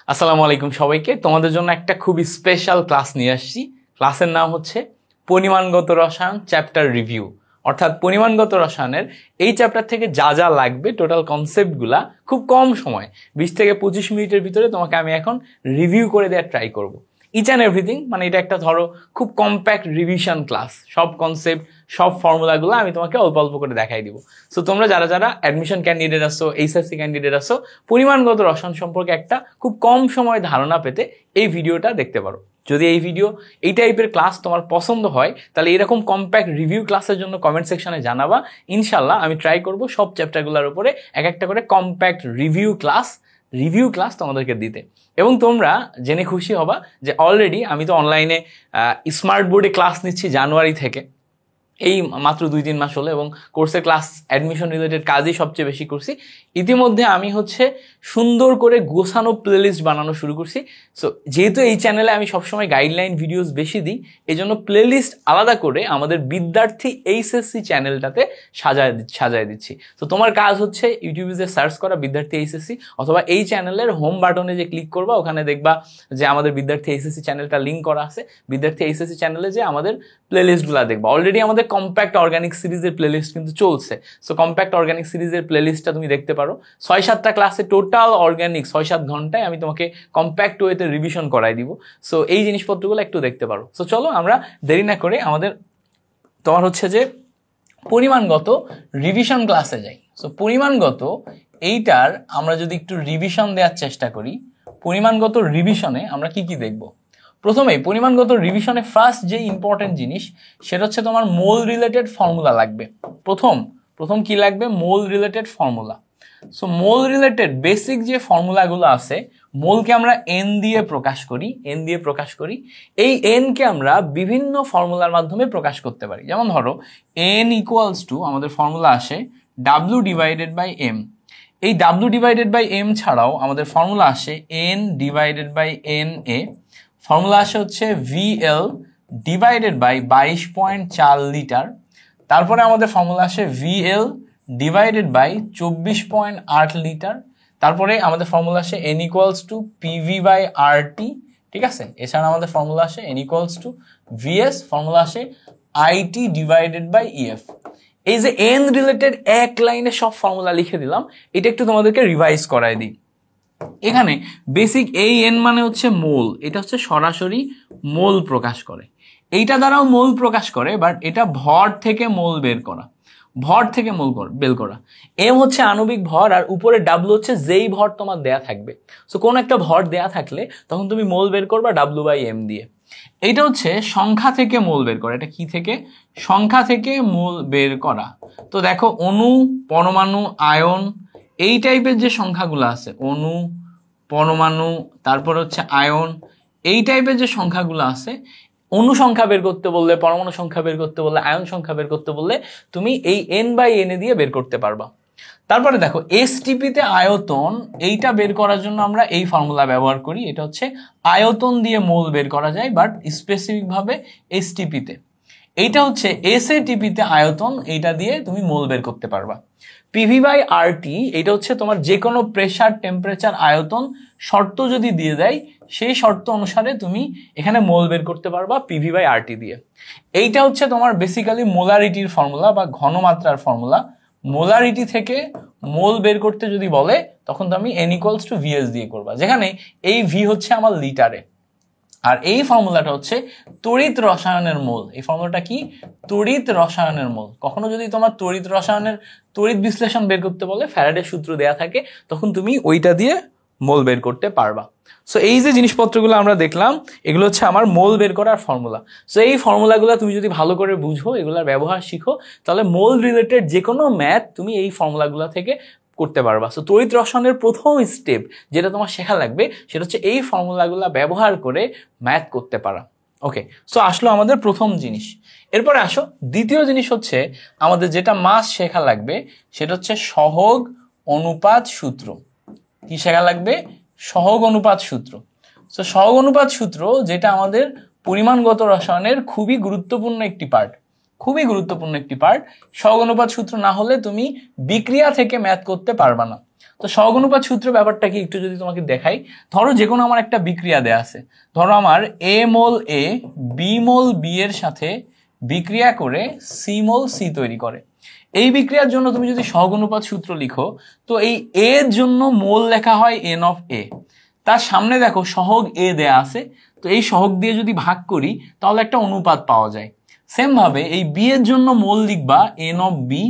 আসসালামু আলাইকুম সবাইকে। তোমাদের জন্য একটা খুবই স্পেশাল ক্লাস নিয়ে আসছি। ক্লাসের নাম হচ্ছে পরিমাণগত রসায়ন চ্যাপ্টার রিভিউ। অর্থাৎ পরিমাণগত রসায়নের এই চ্যাপ্টার থেকে যা যা লাগবে টোটাল কনসেপ্টগুলা খুব কম সময় 20 থেকে 25 মিনিটের ভিতরে তোমাকে আমি এখন রিভিউ করে দেওয়ার ট্রাই করব। ইচ অ্যান্ড এভরিথিং, মানে এটা একটা ধরো খুব কম্প্যাক্ট রিভিশন ক্লাস। সব কনসেপ্ট, সব ফর্মুলাগুলো আমি তোমাকে অল্প অল্প করে দেখাই দিব। সো তোমরা যারা যারা অ্যাডমিশন ক্যান্ডিডেট আসো, এইচএসসি ক্যান্ডিডেট আসো, পরিমাণগত রসায়ন সম্পর্কে একটা খুব কম সময়ে ধারণা পেতে এই ভিডিওটা দেখতে পারো। যদি এই টাইপের ক্লাস তোমার পছন্দ হয় তাহলে এরকম কম্প্যাক্ট রিভিউ ক্লাসের জন্য কমেন্ট সেকশনে জানাবা। ইনশাল্লাহ আমি ট্রাই করব সব চ্যাপ্টারগুলোর উপরে এক একটা করে কম্প্যাক্ট রিভিউ ক্লাস তোমাদেরকে দিতে। এবং তোমরা জেনে খুশি হবা যে অলরেডি আমি তো অনলাইনে স্মার্ট বোর্ডে ক্লাস নিচ্ছি জানুয়ারি থেকে। এই মাত্র 2-3 মাস হলো এবং কোর্সের ক্লাস অ্যাডমিশন রিলেটেড কাজই সবচেয়ে বেশি করছি। ইতিমধ্যে আমি সুন্দর করে গোছানো প্লেলিস্ট বানানো শুরু করছি। সো যেহেতু এই চ্যানেলে আমি সবসময় গাইডলাইন ভিডিওস বেশি দিই, এই জন্য প্লেলিস্ট আলাদা করে আমাদের বিদ্যার্থী এইচএসসি চ্যানেলটাতে সাজায় দিচ্ছি। তো তোমার কাজ হচ্ছে ইউটিউবে যে সার্চ করা বিদ্যার্থী এইচএসসি, অথবা এই চ্যানেলের হোম বাটনে যে ক্লিক করবা, ওখানে দেখবা যে আমাদের বিদ্যার্থী এইচএসসি চ্যানেলটা লিঙ্ক করা আছে। বিদ্যার্থী এইচএসসি চ্যানেলে যে আমাদের প্লেলিস্টগুলো দেখবা। অলরেডি আমাদের কম্প্যাক্ট অর্গানিক সিরিজের প্লেলিস্ট কিন্তু চলছে। সো কম্প্যাক্ট অর্গানিক সিরিজের প্লেলিস্টটা তুমি দেখতে পারো। 6-7টা ক্লাসে টোটাল অর্গানিক 6-7 ঘন্টায় আমি তোমাকে কম্প্যাক্ট ওয়েতে রিভিশন করাই দিব। সো এই জিনিসপত্রগুলো একটু দেখতে পারো। সো চলো আমরা দেরি না করে আমাদের পরিমাণগত রিভিশন ক্লাসে যাই। সো পরিমাণগত এইটার আমরা যদি একটু রিভিশন দেওয়ার চেষ্টা করি, পরিমাণগত রিভিশনে আমরা কি কি দেখব? প্রথমেই পরিমাণগত রিভিশনে ফার্স্ট যে ইম্পর্টেন্ট জিনিস সেটা হচ্ছে তোমার মোল রিলেটেড ফর্মুলা লাগবে। প্রথম কি লাগবে? মোল রিলেটেড ফর্মুলা। সো মোল রিলেটেড বেসিক যে ফর্মুলাগুলো আছে, মোলকে আমরা এন দিয়ে প্রকাশ করি। এই এন কে আমরা বিভিন্ন ফর্মুলার মাধ্যমে প্রকাশ করতে পারি। যেমন ধরো এন ইকুয়ালস টু আমাদের ফর্মুলা আসে ডাব্লিউ ডিভাইডেড বাই এম। এই ডাব্লিউ ডিভাইডেড বাই এম ছাড়াও আমাদের ফর্মুলা আসে N divided by N A. Formula আসে হচ্ছে ভিএল ডিভাইডেড বাই 22.4 লিটার। তারপরে আমাদের ফর্মুলা আসে ভিএল ডিভাইডেড বাই 24.8 লিটার। তারপরে আমাদের ফর্মুলা আসে N equals to PV by R T. ঠিক আছে, এছাড়া আমাদের ফর্মুলা আসে N equals to VS, formula আসে আইটি ডিভাইডেড বাই ইএফ। এই যে এন রিলেটেড এক লাইনে সব ফর্মুলা লিখে দিলাম, এটা একটু তোমাদেরকে রিভাইজ করাই দিই। এখানে বেসিক এই এন মানে হচ্ছে মোল, এটা হচ্ছে সরাসরি মোল প্রকাশ করে। এইটা দ্বারাও মোল প্রকাশ করে, বাট এটা ভর থেকে মোল বের করা। এম হচ্ছে আণবিক ভর, আর উপরে ডাব্লু হচ্ছে যেই ভর তোমার দেয়া থাকবে। সো কোন একটা ভর দেয়া থাকলে তখন তুমি মোল বের করবা ডাব্লু বাই এম দিয়ে। এইটা হচ্ছে সংখ্যা থেকে মোল বের করা। এটা কি থেকে? সংখ্যা থেকে মোল বের করা। তো দেখো অণু, পরমাণু, আয়ন, এই টাইপের যে সংখ্যাগুলো আছে, অণু, পরমাণু, তারপর হচ্ছে আয়ন, এই টাইপের যে সংখ্যাগুলো আছে, অণু সংখ্যা বের করতে বললে, পরমাণু সংখ্যা বের করতে বললে, আয়ন সংখ্যা বের করতে বললে তুমি এই এন বাই এন এ দিয়ে বের করতে পারবা। তারপরে দেখো এসটিপিতে আয়তন, এইটা বের করার জন্য আমরা এই ফর্মুলা ব্যবহার করি। এটা হচ্ছে আয়তন দিয়ে মোল বের করা যায়, বাট স্পেসিফিক ভাবে এসটিপিতে। এইটা হচ্ছে এসএটিপিতে আয়তন, এইটা দিয়ে তুমি মোল বের করতে পারবা। পিভি বাই আরটি, এটা হচ্ছে তোমার যে কোনো প্রেসার, টেম্পারেচার, আয়তন শর্ত যদি দিয়ে দেয়, সেই শর্ত অনুসারে তুমি এখানে মোল বের করতে পারবা পিভি বাই আরটি দিয়ে। এইটা হচ্ছে তোমার বেসিক্যালি মোলারিটির ফর্মুলা বা ঘনমাত্রার ফর্মুলা। মোলারিটি থেকে মোল বের করতে যদি বলে তখন তুমি এন ইকুয়ালস টু ভিএস দিয়ে করবা, যেখানে এই ভি হচ্ছে আমার লিটারে। আর এই ফর্মুলাটা হচ্ছে তড়িৎ রসায়নের মোল। এই ফর্মুলাটা কি? তড়িৎ রসায়নের মোল। কখনো যদি তোমার তড়িৎ বিশ্লেষণ বের করতে বলে, ফ্যারাডের সূত্র দেয়া থাকে, তখন তুমি ওইটা দিয়ে মোল বের করতে পারবা। সো এই যে জিনিসপত্রগুলো আমরা দেখলাম, এগুলো হচ্ছে আমার মোল বের করার ফর্মুলা। সো এই ফর্মুলাগুলো তুমি যদি ভালো করে বুঝো, এগুলোর ব্যবহার শিখো, তাহলে মোল রিলেটেড যে কোনো ম্যাথ তুমি এই ফর্মুলাগুলো থেকে করতে পারবা। সো তড়িৎ রসায়নের প্রথম স্টেপ যেটা তোমার শেখা লাগবে সেটা হচ্ছে এই ফর্মুলাগুলো ব্যবহার করে ম্যাথ করতে পারা। ওকে, সো আসলো আমাদের প্রথম জিনিস। এরপরে আসো দ্বিতীয় জিনিস হচ্ছে আমাদের যেটা মাস শেখা লাগবে সেটা হচ্ছে সহগ অনুপাত সূত্র। কি শেখা লাগবে? সহগ অনুপাত সূত্র। সো সহগ অনুপাত সূত্র যেটা আমাদের পরিমাণগত রসায়নের খুবই গুরুত্বপূর্ণ একটি পার্ট। সহগ অনুপাত সূত্র না হলে তুমি বিক্রিয়া থেকে ম্যাথ করতে পারবা না। তো সহগ অনুপাত সূত্র ব্যাপারটা কি একটু যদি তোমাকে দেখাই, ধরো যে কোনো আমার একটা বিক্রিয়া দেয়া আছে, ধরো আমার এ মোল এ বি মোল বি এর সাথে বিক্রিয়া করে সি মোল সি তৈরি করে। এই বিক্রিয়ার জন্য তুমি যদি সহগ অনুপাত সূত্র লিখো, তো এই এ এর জন্য মোল লেখা হয় এন অফ এ, তার সামনে দেখো সহগ এ দেয়া আছে, তো এই সহগ দিয়ে যদি ভাগ করি তাহলে একটা অনুপাত পাওয়া যায়। সেম ভাবে এই বি এর জন্য মোল লিখবা এন অফ বি,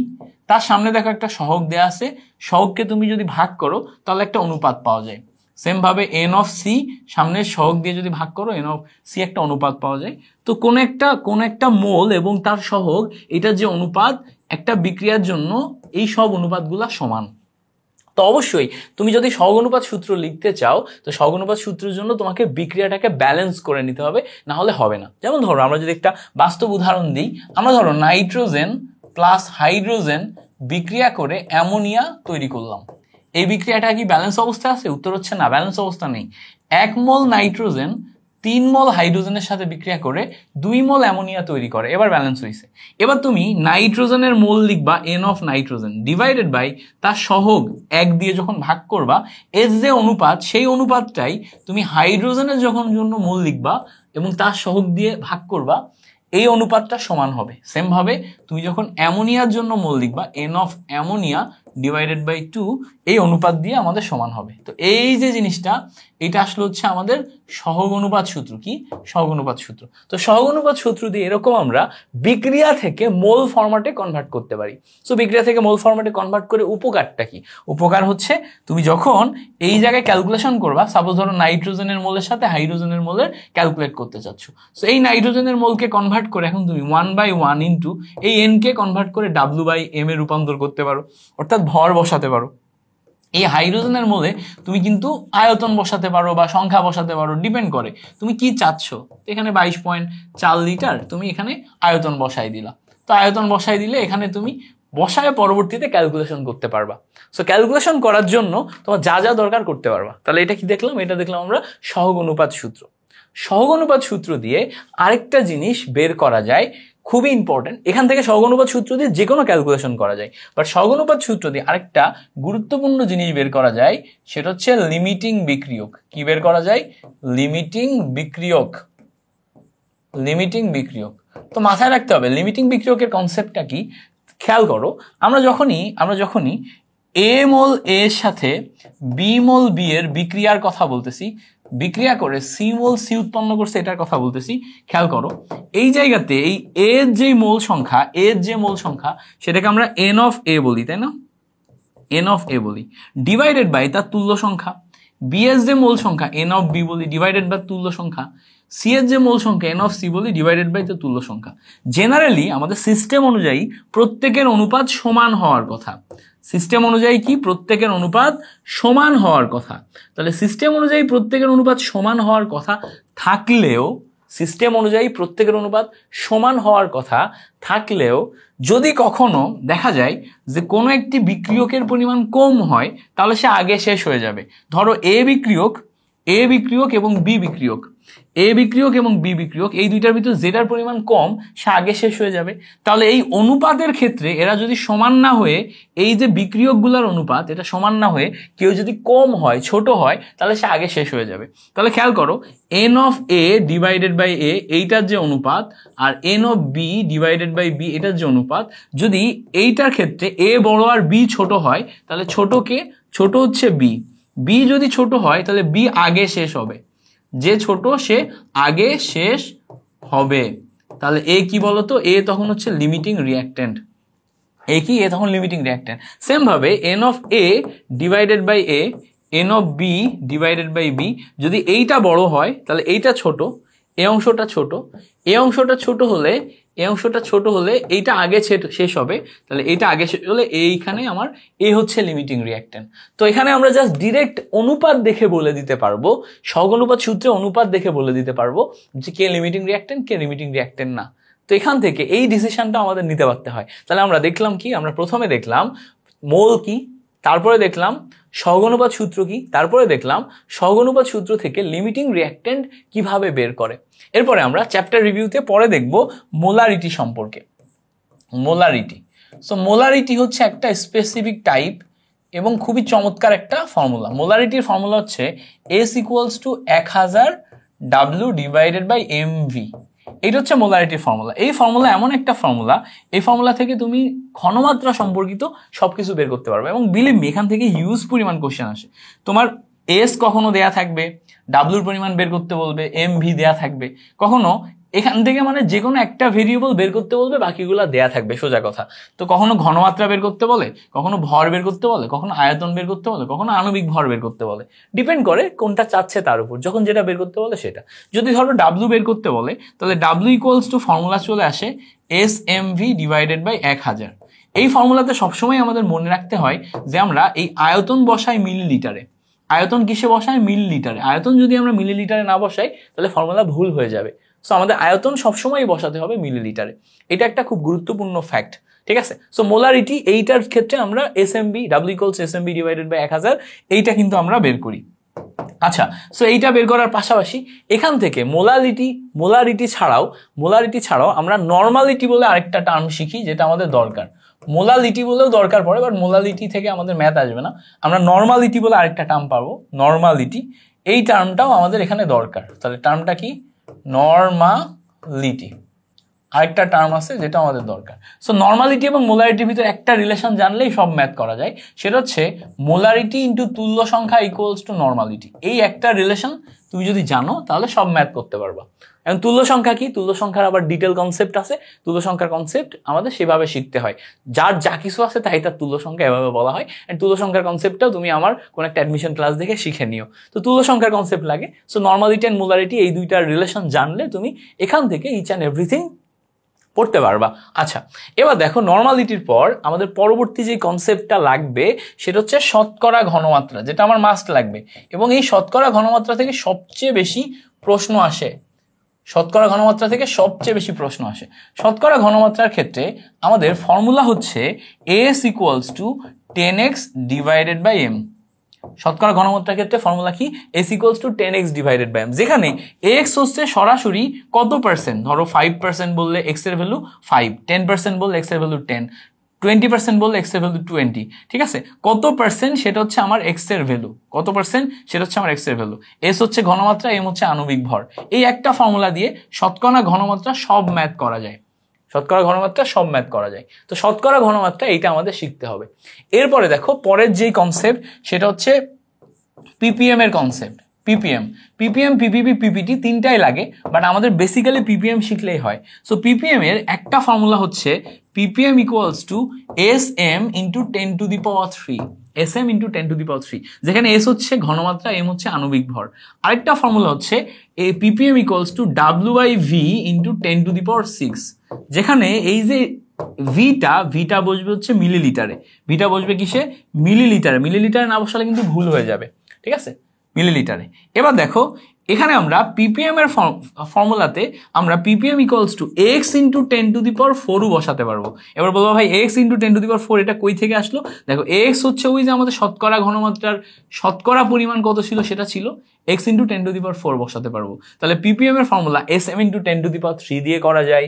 তার সামনে দেখো একটা সহগ দেয়া আছে, সহগকে তুমি যদি ভাগ করো তাহলে একটা অনুপাত পাওয়া যায়। সেম ভাবে এন অফ সি, সামনে সহগ দিয়ে যদি ভাগ করো এন অফ সি, একটা অনুপাত পাওয়া যায়। তো কোন একটা মোল এবং তার সহগ, এটার যে অনুপাত একটা বিক্রিয়ার জন্য এই সব অনুপাতগুলা সমান। তো অবশ্যই তুমি যদি সহগ অনুপাত সূত্র লিখতে চাও, তো সহগ অনুপাত সূত্রের জন্য তোমাকে বিক্রিয়াটাকে ব্যালেন্স করে নিতে হবে, না হলে হবে না। যেমন ধরো আমরা যদি একটা বাস্তব উদাহরণ দিই, আমরা ধরো নাইট্রোজেন প্লাস হাইড্রোজেন বিক্রিয়া করে অ্যামোনিয়া তৈরি করলাম। এই বিক্রিয়াটা কি ব্যালেন্স অবস্থায় আছে? উত্তর হচ্ছে না, ব্যালেন্স অবস্থা নেই। 1 মোল নাইট্রোজেন 3 মোল হাইড্রোজেনের সাথে বিক্রিয়া করে 2 মোল অ্যামোনিয়া তৈরি করে, এবার ব্যালেন্স হয়েছে। এবার তুমি নাইট্রোজেনের মোল লিখবা N of nitrogen divided by তার সহগ 1 দিয়ে যখন ভাগ করবা, এর যে অনুপাত সেই অনুপাতটাই তুমি হাইড্রোজেনের যখন জন্য মোল লিখবা এবং তার সহগ দিয়ে ভাগ করবা, এই অনুপাতটা সমান হবে। সেম ভাবে তুমি যখন অ্যামোনিয়ার জন্য মোল লিখবা N of ammonia divided by 2, এই অনুপাত দিয়ে আমাদের সমান হবে। তো এই যে জিনিসটা, এটা আসলে হচ্ছে আমাদের সহগ অনুপাত সূত্র। কি সহগ অনুপাত সূত্র? তো সহগ অনুপাত সূত্র দিয়ে এরকম আমরা বিক্রিয়া থেকে মোল ফরম্যাটে কনভার্ট করতে পারি। সো বিক্রিয়া থেকে মোল ফরম্যাটে কনভার্ট করে উপকারটা কি? উপকার হচ্ছে তুমি যখন এই জায়গায় ক্যালকুলেশন করবা, সাপোজ ধরো নাইট্রোজেনের মোলের সাথে হাইড্রোজেনের মোলের ক্যালকুলেট করতে চাচ্ছ, সো এই নাইট্রোজেনের মোলকে কনভার্ট করে এখন তুমি 1/1 ইন্টু এই এন কে কনভার্ট করে W/M এ রূপান্তর করতে পারো, অর্থাৎ ভর বসাতে পারো। এই হাইড্রোজেনের মোলে তুমি কিন্তু আয়তন বসাতে পারো বা সংখ্যা বসাতে পারো, ডিপেন্ড করে তুমি কি চাচ্ছ। এখানে 22.4 লিটার, তুমি এখানে আয়তন বসাই দিলা। তো আয়তন বসাই দিলে এখানে তুমি বসায় পরবর্তীতে ক্যালকুলেশন করতে পারবা। সো ক্যালকুলেশন করার জন্য তোমার যা যা দরকার করতে পারবা। তাহলে এটা কি দেখলাম? এটা দেখলাম আমরা সহগ অনুপাত সূত্র। সহগ অনুপাত সূত্র দিয়ে আরেকটা জিনিস বের করা যায়, খুবই ইম্পর্টেন্ট। এখান থেকে সহগ অনুপাত সূত্র দিয়ে যে কোনো ক্যালকুলেশন করা যায়, বাট সহগ অনুপাত সূত্র দিয়ে আরেকটা গুরুত্বপূর্ণ জিনিস বের করা যায়, সেটা হচ্ছে লিমিটিং বিক্রিয়ক। কি বের করা যায়? লিমিটিং বিক্রিয়ক। লিমিটিং বিক্রিয়ক। তো মাথায় রাখতে হবে লিমিটিং বিক্রিয়কের কনসেপ্টটা কি। খেয়াল করো, আমরা যখনই এ মোল এ এর সাথে বি মোল বি এর বিক্রিয়ার কথা বলতেছি, বিক্রিয়া করে সি মোল সি উৎপন্ন করছে, এটার কথা বলতেছি। খেয়াল করো এই জায়গাতে এই এর যে মোল সংখ্যা সেটাকে আমরা এন অফ এ বলি, তাই না? এন অফ এ বলি ডিভাইডেড বাই তার তুল্য সংখ্যা। বি এর যে মোল সংখ্যা এন অফ বি বলি ডিভাইডেড বাই তুল্য সংখ্যা। সি এর যে মোল সংখ্যা এন অফ সি বলি ডিভাইডেড বাই তার তুল্য সংখ্যা। জেনারেলি আমাদের সিস্টেম অনুযায়ী প্রত্যেকের অনুপাত সমান হওয়ার কথা। সিস্টেম অনুযায়ী কি? প্রত্যেকের অনুপাত সমান হওয়ার কথা। তাহলে সিস্টেম অনুযায়ী প্রত্যেকের অনুপাত সমান হওয়ার কথা থাকলেও, সিস্টেম অনুযায়ী প্রত্যেকের অনুপাত সমান হওয়ার কথা থাকলেও যদি কখনো দেখা যায় যে কোনো একটি বিক্রিয়কের পরিমাণ কম হয়, তাহলে সে আগে শেষ হয়ে যাবে। ধরো এ বিক্রিয়ক এবং বি বিক্রিয়ক, এই দুইটার ভিতর যেটার পরিমাণ কম সে আগে শেষ হয়ে যাবে। তাহলে এই অনুপাতের ক্ষেত্রে এরা যদি সমান না হয়ে, এই যে বিক্রিয়কগুলোর অনুপাত এটা সমান না হয়ে কেউ যদি কম হয়, ছোট হয়, তাহলে সে আগে শেষ হয়ে যাবে। তাহলে খেয়াল করো N of A divided by A এইটার যে অনুপাত, আর N of B divided by B এটার যে অনুপাত, যদি এইটার ক্ষেত্রে এ বড় আর বি ছোট হয়, তাহলে ছোট হচ্ছে বি যদি ছোট হয় তাহলে বি আগে শেষ হবে, যে ছোট সে আগে শেষ হবে। তাহলে এ কি বলতো? এ তখন হচ্ছে লিমিটিং রিঅ্যাকট্যান্ট। এ তখন লিমিটিং রিঅ্যাকট্যান্ট। সেম ভাবে N of A divided by A, N of B divided by B, যদি এইটা বড় হয় তাহলে এইটা ছোট, এই অংশটা ছোট হলে এইটা আগে শেষ হবে, তাহলে এইটা আগে শেষ হলে এইখানে আমার এ হচ্ছে লিমিটিং রিঅ্যাকট্যান্ট। তো এখানে আমরা জাস্ট ডিরেক্ট অনুপাত দেখে বলে দিতে পারবো, সহগ অনুপাত সূত্রে অনুপাত দেখে বলে দিতে পারবো যে কে লিমিটিং রিঅ্যাকট্যান্ট, কে লিমিটিং রিঅ্যাকট্যান্ট না। তো এখান থেকে এই ডিসিশনটা আমাদের নিতে পারতে হয়। তাহলে আমরা দেখলাম কি? আমরা প্রথমে দেখলাম মোল কি, তারপরে দেখলাম সহগ অনুপাত সূত্র কি, তারপরে দেখলাম সহগ অনুপাত সূত্র থেকে লিমিটিং রিঅ্যাকট্যান্ট কিভাবে বের করে। এরপরে আমরা চ্যাপ্টার রিভিউতে পরে দেখব মোলারিটি সম্পর্কে। মোলারিটি হচ্ছে একটা স্পেসিফিক টাইপ এবং খুবই চমৎকার একটা ফর্মুলা। মোলারিটির ফর্মুলা হচ্ছে S equals to 1000 W divided by mv। এটা হচ্ছে মোলারিটির ফর্মুলা। এই ফর্মুলা এমন একটা ফর্মুলা, এই ফর্মুলা থেকে তুমি ঘনমাত্রা সম্পর্কিত সবকিছু বের করতে পারবে। এবং বিলিভ মি, এখান থেকে হিউজ পরিমাণ কোশ্চেন আসে। তোমার এস কখনো দেয়া থাকবে, ডাব্লুর পরিমাণ বের করতে বলবে, mv দেয়া থাকবে, কখনো এখান থেকে মানে যে কোনো একটা ভেরিয়েবল বের করতে বলবে, বাকিগুলা দেয়া থাকবে, সোজা কথা। তো কখনো ঘনমাত্রা বের করতে বলে, কখনো ভর বের করতে বলে, কখনো আয়তন বের করতে বলে, কখনো আণবিক ভর বের করতে বলে, ডিপেন্ড করে কোনটা চাচ্ছে তার উপর। যখন যেটা বের করতে বলে সেটা, যদি ধরো ডাব্লু বের করতে বলে, তাহলে ডাব্লু ইকুয়ালস টু ফর্মুলা চলে আসে এস mv ডিভাইডেড বাই 1000। এই ফর্মুলাতে সবসময় আমাদের মনে রাখতে হয় যে আমরা এই আয়তন বসাই মিলিলিটারে। আয়তন কিসে বসাই? মিলিলিটারে। আয়তন যদি আমরা মিলিলিটারে না বসাই তাহলে ফর্মুলা ভুল হয়ে যাবে। সো আমাদের আয়তন সবসময় বসাতে হবে মিলিলিটারে। এটা একটা খুব গুরুত্বপূর্ণ ফ্যাক্ট, ঠিক আছে? সো মোলারিটি এইটার ক্ষেত্রে আমরা SMB, W equals SMB divided by 1000, এইটা কিন্তু আমরা বের করি। আচ্ছা, সো এইটা বের করার পাশাপাশি এখান থেকে মোলারিটি ছাড়াও আমরা নর্মালিটি বলে আরেকটা টার্ম শিখি, যেটা আমাদের দরকার। মোলালিটি বলেও দরকার পড়ে, বাট মোলালিটি থেকে আমাদের ম্যাথ আসবে না। আমরা নর্মালিটি বলে আরেকটা টার্ম পাবো, নর্মালিটি। এই টার্মটাও আমাদের এখানে দরকার। তাহলে টার্মটা কি? নর্মালিটি। আরেকটা টার্ম আছে যেটা আমাদের দরকার। সো নর্মালিটি এবং মোলারিটির ভিতরে একটা রিলেশন জানলেই সব ম্যাথ করা যায়, সেটা হচ্ছে মোলারিটি ইন্টু তুল্য সংখ্যা ইকুয়ালস টু নর্মালিটি। এই একটা রিলেশন তুমি যদি জানো তাহলে সব ম্যাথ করতে পারবা। এখন তুল্য সংখ্যা কি? তুল্য সংখ্যার আবার ডিটেল কনসেপ্ট আছে। তুল্য সংখ্যার কনসেপ্ট আমাদের সেভাবে শিখতে হয়, যার যা কিছু আছে তাই তার তুল্য সংখ্যা এভাবে বলা হয়। এন্ড তুল্য সংখ্যার কনসেপ্টটাও তুমি আমার কোন একটা অ্যাডমিশন ক্লাস দেখে শিখে নিও। তো তুল্য সংখ্যার কনসেপ্ট লাগে। সো নর্মালিটি অ্যান্ড মোলারিটি এই দুইটার রিলেশন জানলে তুমি এখান থেকে ইচ অ্যান্ড এভরিথিং পড়তে পারবা। আচ্ছা, এবার দেখো নর্মালিটির পর আমাদের পরবর্তী যে কনসেপ্টটা লাগবে সেটা হচ্ছে শতকরা ঘনমাত্রা, যেটা আমার মাস্ট লাগবে। এবং এই শতকরা ঘনমাত্রা থেকে সবচেয়ে বেশি প্রশ্ন আসে। শতকরা ঘনমাত্রা থেকে সবচেয়ে বেশি প্রশ্ন আসে। শতকরা ঘনমাত্রার ক্ষেত্রে আমাদের ফর্মুলা হচ্ছে S equals to 10x divided by m। শতকরা ঘনমাত্রার ক্ষেত্রে ফর্মুলা কি? s equals to 10x divided by m, যেখানে x হচ্ছে সরাসরি কত পার্সেন্ট। ধরো 5% বললে x এর ভ্যালু 5, 10% বললে x এর ভ্যালু 10, 20% বললে x এর ভ্যালু 20, ঠিক আছে? কত পার্সেন্ট সেটা হচ্ছে আমার x এর ভ্যালু, কত পার্সেন্ট সেটা হচ্ছে আমার x এর ভ্যালু। s হচ্ছে ঘনমাত্রা, m হচ্ছে আণবিক ভর। এই একটা ফর্মুলা দিয়ে শতকরা ঘনমাত্রা সব ম্যাথ করা যায়। শতকরা ঘনমাত্রা সব ম্যাথ করা যায়। তো শতকরা ঘনমাত্রা এইটা আমাদের শিখতে হবে। এরপরে দেখো পরের যেই কনসেপ্ট সেটা হচ্ছে পিপিএম এর কনসেপ্ট। পিপিএম, পিপিপি, পিপিটি তিনটাই লাগে, বাট আমাদের বেসিক্যালি পিপিএম শিখলেই হয়। সো পিপিএম এর একটা ফর্মুলা হচ্ছে PPM equals to S M into 10 to the power 3, SM into 10 to the power 3, যেখানে S হচ্ছে ঘনমাত্রা, M হচ্ছে আণবিক ভর। আরেকটা ফর্মুলা হচ্ছে PPM equals to W/V into 10 to the power 6, যেখানে এই যে ভিটা বসবে হচ্ছে মিলিলিটারে। ভিটা বসবে কিসে? মিলিলিটারে। মিলিলিটারে না বসালে কিন্তু ভুল হয়ে যাবে, ঠিক আছে? মিলিলিটারে। এবার দেখো এখানে আমরা পিপিএম এর ফর্মুলাতে আমরা PPM equals to x into 10 to the power 4 বসাতে পারবো। এবার বলবো ভাই x into 10 to the power 4 এটা কই থেকে আসলো? দেখো x হচ্ছে ওই যে আমাদের শতকরা ঘনমাত্রার শতকরা পরিমাণ কত ছিল সেটা ছিল, x into 10 to the power 4 বসাতে পারবো। তাহলে পিপিএম এর formula SM into 10 to the power 3 দিয়ে করা যায়,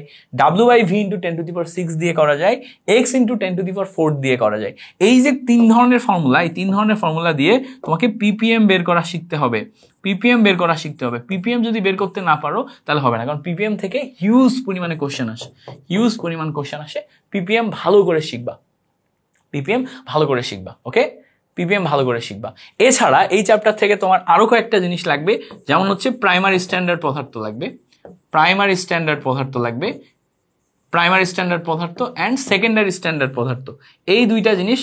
W/V into 10 to the power 6 দিয়ে করা যায়, x into 10 to the power 4 দিয়ে করা যায়। এই যে তিন ধরনের ফর্মুলা, এই তিন ধরনের ফর্মুলা দিয়ে তোমাকে পিপিএম বের করা শিখতে হবে। পিপিএম বের করা শিখতে হবে। পিপিএম যদি বের করতে না পারো তাহলে হবে না, কারণ পিপিএম থেকে হিউজ পরিমাণে কোশ্চেন আসে, হিউজ পরিমাণ কোশ্চেন আসে। পিপিএম ভালো করে শিখবা, পিপিএম ভালো করে শিখবা, ওকে? পিপিএম ভালো করে শিখবা। এছাড়া এই চ্যাপ্টার থেকে তোমার আরো কয়েকটা জিনিস লাগবে, যেমন হচ্ছে প্রাইমারি স্ট্যান্ডার্ড পদার্থ লাগবে, প্রাইমারি স্ট্যান্ডার্ড পদার্থ লাগবে, প্রাইমারি স্ট্যান্ডার্ড পদার্থ অ্যান্ড সেকেন্ডারি স্ট্যান্ডার্ড পদার্থ। এই দুইটা জিনিস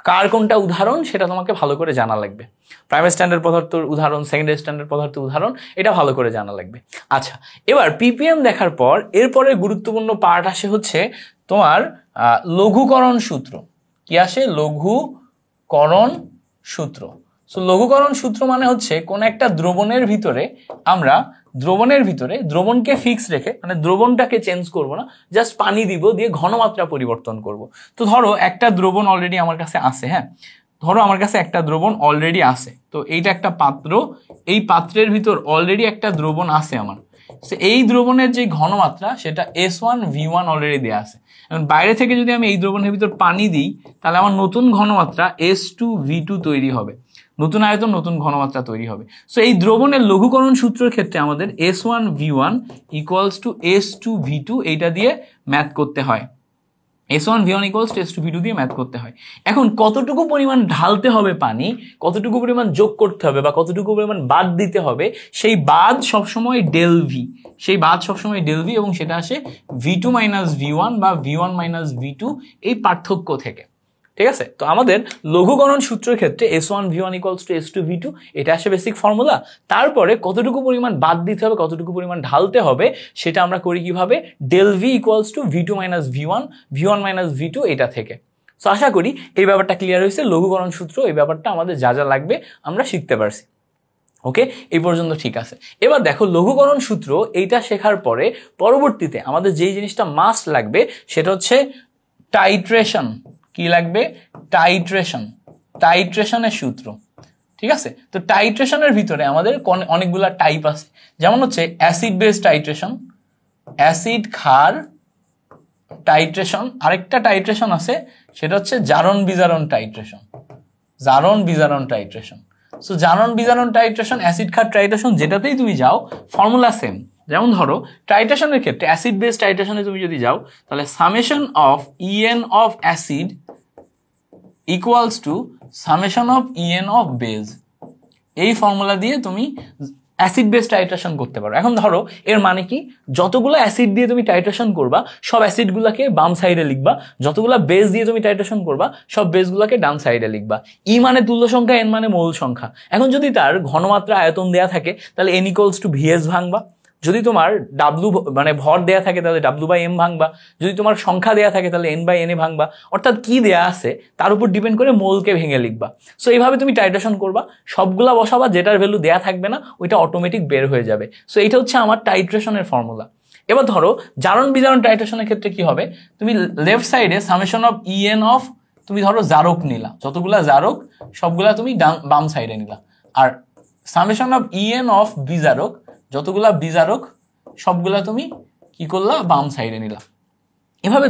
কার কোনটা উদাহরণ সেটা তোমাকে ভালো করে জানা লাগবে। প্রাইমারি স্ট্যান্ডার্ড পদার্থের উদাহরণ, সেকেন্ডারি স্ট্যান্ডার্ড পদার্থের উদাহরণ, এটা ভালো করে জানা লাগবে। আচ্ছা, এবার পিপিএম দেখার পর এরপরে গুরুত্বপূর্ণ পার্ট আসে হচ্ছে তোমার লঘুকরণ সূত্র। কি আসে? লঘুকরণ সূত্র। সো লঘুকরণ সূত্র মানে হচ্ছে কোন একটা দ্রবণের ভিতরে আমরা দ্রবণকে ফিক্স রেখে, মানে দ্রবণটাকে চেঞ্জ করব না, জাস্ট পানি দিব, দিয়ে ঘনমাত্রা পরিবর্তন করব। তো ধরো একটা দ্রবণ অলরেডি আমার কাছে আছে, হ্যাঁ, ধরো আমার কাছে একটা দ্রবণ অলরেডি আছে। তো এইটা একটা পাত্র, এই পাত্রের ভিতর অলরেডি একটা দ্রবণ আছে আমার। সো এই দ্রবণের যে ঘনমাত্রা সেটা S1V1 অলরেডি দেয়া আছে। এখন বাইরে থেকে যদি আমি এই দ্রবণের ভিতর পানি দিই তাহলে আমার নতুন ঘনমাত্রা S2V2 তৈরি হবে, নতুন আয়তন নতুন ঘনমাত্রা তৈরি হবে। সো এই দ্রবণের লঘুকরণ সূত্রের ক্ষেত্রে আমাদের S1V1 ইকুয়ালস টু S2V2 এইটা দিয়ে ম্যাথ করতে হয়, S1V1 ইকুয়ালস টু S2V2 দিয়ে ম্যাথ করতে হয়। এখন কতটুকু পরিমাণ ঢালতে হবে পানি, কতটুকু পরিমাণ যোগ করতে হবে বা কতটুকু পরিমাণ বাদ দিতে হবে, সেই বাদ সবসময় ডেল ভি, সেই বাদ সবসময় ডেল ভি, এবং সেটা আসে V2 মাইনাস V1 বা V1 মাইনাস V2 এই পার্থক্য থেকে। ঠিক আছে, তো আমাদের লঘুকরণ সূত্রের ক্ষেত্রে S1V1 ইকুয়ালস টু S2V2 এটা আসে বেসিক ফর্মুলা। তারপরে কতটুকু পরিমাণ বাদ দিতে হবে, কতটুকু পরিমাণ ঢালতে হবে সেটা আমরা করি কিভাবে, del V equals to V2 minus V1, V1 minus V2 এটা থেকে। সো আশা করি এই ব্যাপারটা ক্লিয়ার হয়েছে। লঘুকরণ সূত্র এই ব্যাপারটা আমাদের যা যা লাগবে আমরা শিখতে পারছি। ওকে, এই পর্যন্ত ঠিক আছে। এবার দেখো লঘুকরণ সূত্র এইটা শেখার পরে পরবর্তীতে আমাদের যেই জিনিসটা মাস্ট লাগবে সেটা হচ্ছে টাইট্রেশন। কি লাগবে, টাইট্রেশন, টাইট্রেশনের সূত্র। ঠিক আছে, তো টাইট্রেশনের ভিতরে আমাদের অনেকগুলা টাইপ আছে, যেমন হচ্ছে অ্যাসিড বেস টাইট্রেশন, অ্যাসিড ক্ষার টাইট্রেশন, আরেকটা টাইট্রেশন আছে সেটা হচ্ছে জারণ বিজারণ টাইট্রেশন, জারণ বিজারণ টাইট্রেশন। সো জারণ বিজারণ টাইট্রেশন, অ্যাসিড ক্ষার টাইট্রেশন যেটাতেই তুমি যাও ফর্মুলা সেম। যেমন ধরো টাইট্রেশনের ক্ষেত্রে অ্যাসিড বেস টাইট্রেশনে তুমি যদি যাও তাহলে summation of EN of acid equals to summation of EN of base, এই ফর্মুলা দিয়ে তুমি অ্যাসিড বেস টাইট্রেশন করতে পারো। এখন ধরো এর মানে কি, যতগুলো অ্যাসিড দিয়ে তুমি টাইট্রেশন করবা সব অ্যাসিডগুলোকে বাম সাইডে লিখবা, যতগুলো বেস দিয়ে তুমি টাইট্রেশন করবা সব বেসগুলোকে ডান সাইডে লিখবা। ই মানে তুল্য সংখ্যা, এন মানে মূল সংখ্যা। এখন যদি তার ঘনমাত্রা আয়তন দেয়া থাকে তাহলে N ইকুয়ালস টু VS ভাঙবা, যদি তোমার W মানে ভর দেয়া থাকে তাহলে W/M ভাঙবা, যদি তোমার সংখ্যা দেয়া থাকে তাহলে N/N ভাঙবা, অর্থাৎ কি দেয়া আছে তার উপর ডিপেন্ড করে মোলকে ভেঙে লিখবা। সো এইভাবে তুমি টাইট্রেশন করবা, সবগুলা বসাবা, যেটার ভ্যালু দেয়া থাকবে না ওইটা অটোমেটিক বের হয়ে যাবে। সো এইটা হচ্ছে আমার টাইট্রেশনের ফর্মুলা। এবার ধরো জারণ বিজারণ টাইট্রেশনের ক্ষেত্রে কি হবে, তুমি লেফট সাইডে সামেশন অফ EN অফ, তুমি ধরো জারক নিলা, যতগুলা জারক সবগুলা তুমি বাম সাইডে নিলা, আর সামেশন অফ EN অফ বিজারক, যতগুলা বিজারক সবগুলা তুমি কি করলা, বাম সাইডে নিলা। এভাবে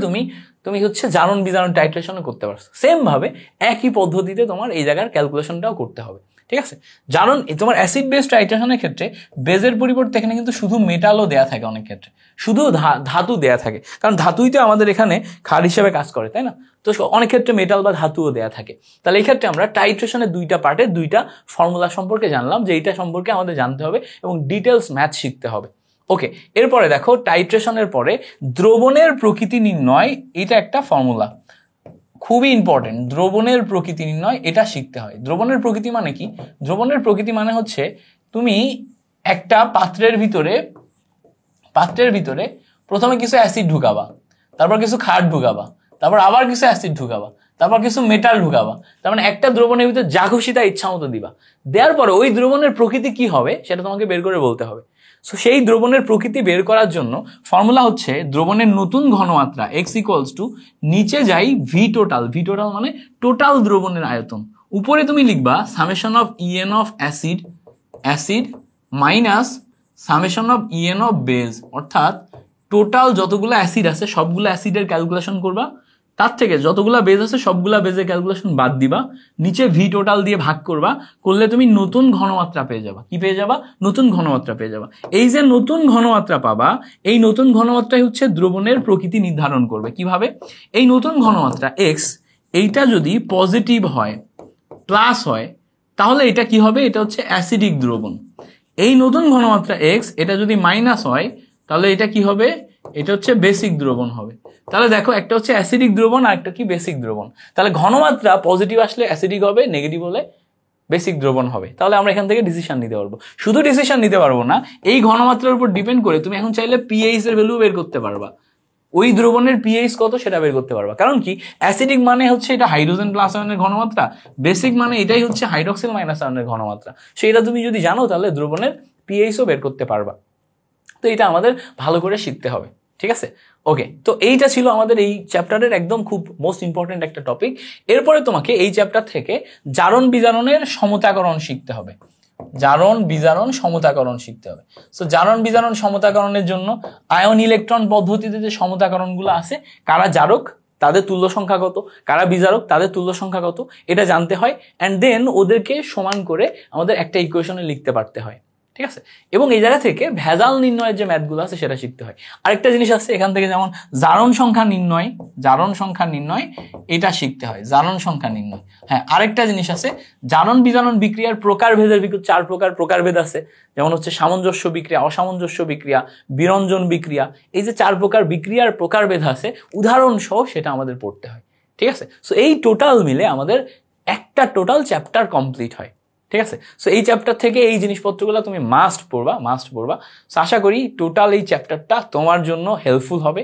তুমি হচ্ছে জারণ বিজারণ টাইট্রেশনও করতে পারছো। সেম ভাবে একই পদ্ধতিতে তোমার এই জায়গার ক্যালকুলেশনটাও করতে হবে। ঠিক আছে, জারণ তোমার অ্যাসিড বেস টাইট্রেশনের ক্ষেত্রে বেজের পরিবর্তে এখানে কিন্তু শুধু মেটালও দেয়া থাকে, অনেক ক্ষেত্রে শুধু ধাতু দেয়া থাকে, কারণ ধাতুই তো আমাদের এখানে ক্ষার হিসেবে কাজ করে, তাই না? তো অনেক ক্ষেত্রে মেটাল বা ধাতুও দেয়া থাকে। তাহলে এই ক্ষেত্রে আমরা টাইট্রেশনের দুইটা পার্টে দুইটা ফর্মুলা সম্পর্কে জানলাম, যে এইটা সম্পর্কে আমাদের জানতে হবে এবং ডিটেলস ম্যাথ শিখতে হবে। ওকে, এরপরে দেখো টাইট্রেশনের পরে দ্রবণের প্রকৃতি নির্ণয়, এটা একটা ফর্মুলা খুবই ইম্পর্টেন্ট। দ্রবণের প্রকৃতি নির্ণয় এটা শিখতে হয়। দ্রবণের প্রকৃতি মানে কি, দ্রবণের প্রকৃতি মানে হচ্ছে তুমি একটা পাত্রের ভিতরে প্রথমে কিছু অ্যাসিড ঢুকাবা, তারপর কিছু ক্ষার ঢুকাবা, তারপর আবার কিছু অ্যাসিড ঢুকাবা, তারপর কিছু মেটাল ঢুকাবা। তার মানে একটা দ্রবণের ভিতরে যা খুশি তা ইচ্ছা মতো দিবা। দেওয়ার পরে ওই দ্রবণের প্রকৃতি কি হবে সেটা তোমাকে বের করে বলতে হবে। সো সেই দ্রবণের প্রকৃতি বের করার জন্য ফর্মুলা হচ্ছে দ্রবণের নতুন ঘনমাত্রা x ইকুয়ালস টু নিচে যাই V টোটাল, V টোটাল মানে টোটাল দ্রবণের আয়তন, উপরে তুমি লিখবা summation of EN of acid minus summation of EN of base, অর্থাৎ টোটাল যতগুলো অ্যাসিড আছে সবগুলো অ্যাসিডের ক্যালকুলেশন করবা, তার থেকে যতগুলা বেজ আছে সবগুলা বেজের ক্যালকুলেশন বাদ দিবা, নিচে V টোটাল দিয়ে ভাগ করবা, করলে তুমি নতুন ঘনমাত্রা পেয়ে যাবা। কি পেয়ে যাবা? নতুন ঘনমাত্রা পেয়ে যাবা। এই যে নতুন ঘনমাত্রা পাবা, এই নতুন ঘনমাত্রাই হচ্ছে দ্রবণের প্রকৃতি নির্ধারণ করবে। কিভাবে? এই নতুন ঘনমাত্রা x, এইটা যদি পজিটিভ হয়, প্লাস হয়, তাহলে এটা কি হবে? এটা হচ্ছে অ্যাসিডিক দ্রবণ। এই নতুন ঘনমাত্রা x, এটা যদি মাইনাস হয় তাহলে এটা কি হবে? এটা হচ্ছে বেসিক দ্রবণ হবে। তাহলে দেখো একটা হচ্ছে অ্যাসিডিক দ্রবণ আর একটা কি বেসিক দ্রবণ। তাহলে ঘনমাত্রা পজিটিভ আসলে অ্যাসিডিক হবে, নেগেটিভ হলে বেসিক দ্রবণ হবে। তাহলে আমরা এখান থেকে ডিসিশন নিতে পারবো। শুধু ডিসিশন নিতে পারবো না, এই ঘনমাত্রার উপর ডিপেন্ড করে তুমি এখন চাইলে পিএইচ এর ভ্যালু বের করতে পারবা, ওই দ্রবণের পিএইচ কত সেটা বের করতে পারবা। কারণ কি, অ্যাসিডিক মানে হচ্ছে এটা হাইড্রোজেন প্লাস আয়নের ঘনমাত্রা, বেসিক মানে এটাই হচ্ছে হাইড্রোক্সিল মাইনাস আয়নের ঘনমাত্রা। সেটা তুমি যদি জানো তাহলে দ্রবণের পিএইচও বের করতে পারবা। তো এটা আমাদের ভালো করে শিখতে হবে। ঠিক আছে, ওকে। তো এইটা ছিল আমাদের এই চ্যাপ্টারের একদম খুব মোস্ট ইম্পর্টেন্ট একটা টপিক। এরপরে তোমাকে এই চ্যাপ্টার থেকে জারণ বিজারণের সমতাকরণ শিখতে হবে। জারণ বিজারণ সমতাকরণ শিখতে হবে। সো জারণ বিজারণ সমতাকরণের জন্য আয়ন ইলেকট্রন পদ্ধতিতে যে সমতাকরণগুলো আছে, কারা জারক তাদের তুল্য সংখ্যা কত, কারা বিজারক তাদের তুল্য সংখ্যা কত, এটা জানতে হয়। অ্যান্ড দেন ওদেরকে সমান করে আমাদের একটা ইকুয়েশনে লিখতে পারতে হয়, ঠিক আছে। এবং এই জায়গা থেকে ভেজাল নির্ণয়ের যে ম্যাথগুলো আছে সেটা শিখতে হয়। আরেকটা জিনিস আছে এখান থেকে, যেমন জারণ সংখ্যা নির্ণয় এটা শিখতে হয়, জারণ সংখ্যা নির্ণয়। হ্যাঁ, আরেকটা জিনিস আছে, জারণ বিজারণ বিক্রিয়ার প্রকারভেদের 4 প্রকার প্রকারভেদ আছে, যেমন হচ্ছে সামঞ্জস্য বিক্রিয়া, অসামঞ্জস্য বিক্রিয়া, বিরঞ্জন বিক্রিয়া। এই যে 4 প্রকার বিক্রিয়ার প্রকারভেদ আছে উদাহরণ সহ সেটা আমাদের পড়তে হয়, ঠিক আছে। সো এই টোটাল মিলে আমাদের একটা টোটাল চ্যাপ্টার কমপ্লিট হয়, ঠিক আছে। সো এই চ্যাপ্টার থেকে এই জিনিসপত্রগুলো তুমি মাস্ট পড়বা। সো আশা করি টোটাল এই চ্যাপ্টারটা তোমার জন্য হেল্পফুল হবে।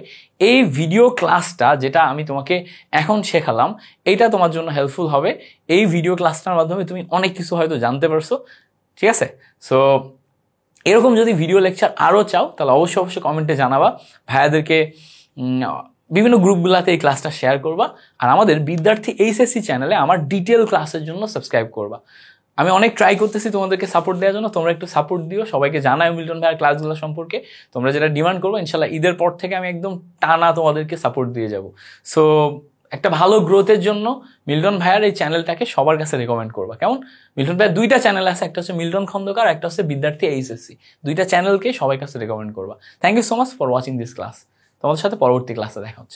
এই ভিডিও ক্লাসটা যেটা আমি তোমাকে এখন শেখালাম, এইটা তোমার জন্য হেল্পফুল হবে। এই ভিডিও ক্লাসটার মাধ্যমে তুমি অনেক কিছু হয়তো জানতে পারছো, ঠিক আছে। সো এরকম যদি ভিডিও লেকচার আরও চাও তাহলে অবশ্যই কমেন্টে জানাবা। ভাইয়াদেরকে বিভিন্ন গ্রুপগুলোতে এই ক্লাসটা শেয়ার করবা। আর আমাদের বিদ্যার্থী এইচএসসি চ্যানেলে আমার ডিটেল ক্লাসের জন্য সাবস্ক্রাইব করবা। আমি অনেক ট্রাই করতেছি তোমাদেরকে সাপোর্ট দেওয়ার জন্য, তোমরা একটু সাপোর্ট দিও। সবাইকে জানাই মিল্টন ভাইয়ের ক্লাসগুলো সম্পর্কে, তোমরা যেটা ডিমান্ড করবো ইনশাল্লাহ ঈদের পর থেকে আমি একদম টানা তোমাদেরকে সাপোর্ট দিয়ে যাব। সো একটা ভালো গ্রোথের জন্য মিল্টন ভাইয়ার এই চ্যানেলটাকে সবার কাছে রেকমেন্ড করবা, কেমন? মিল্টন ভাইয়ের 2টা চ্যানেল আছে, একটা হচ্ছে মিল্টন খন্দকার, একটা হচ্ছে বিদ্যার্থী এইচএসসি। 2টা চ্যানেলকে সবার কাছে রেকমেন্ড করবা। Thank you so much for watching this class. তোমাদের সাথে পরবর্তী ক্লাসে দেখা হচ্ছে।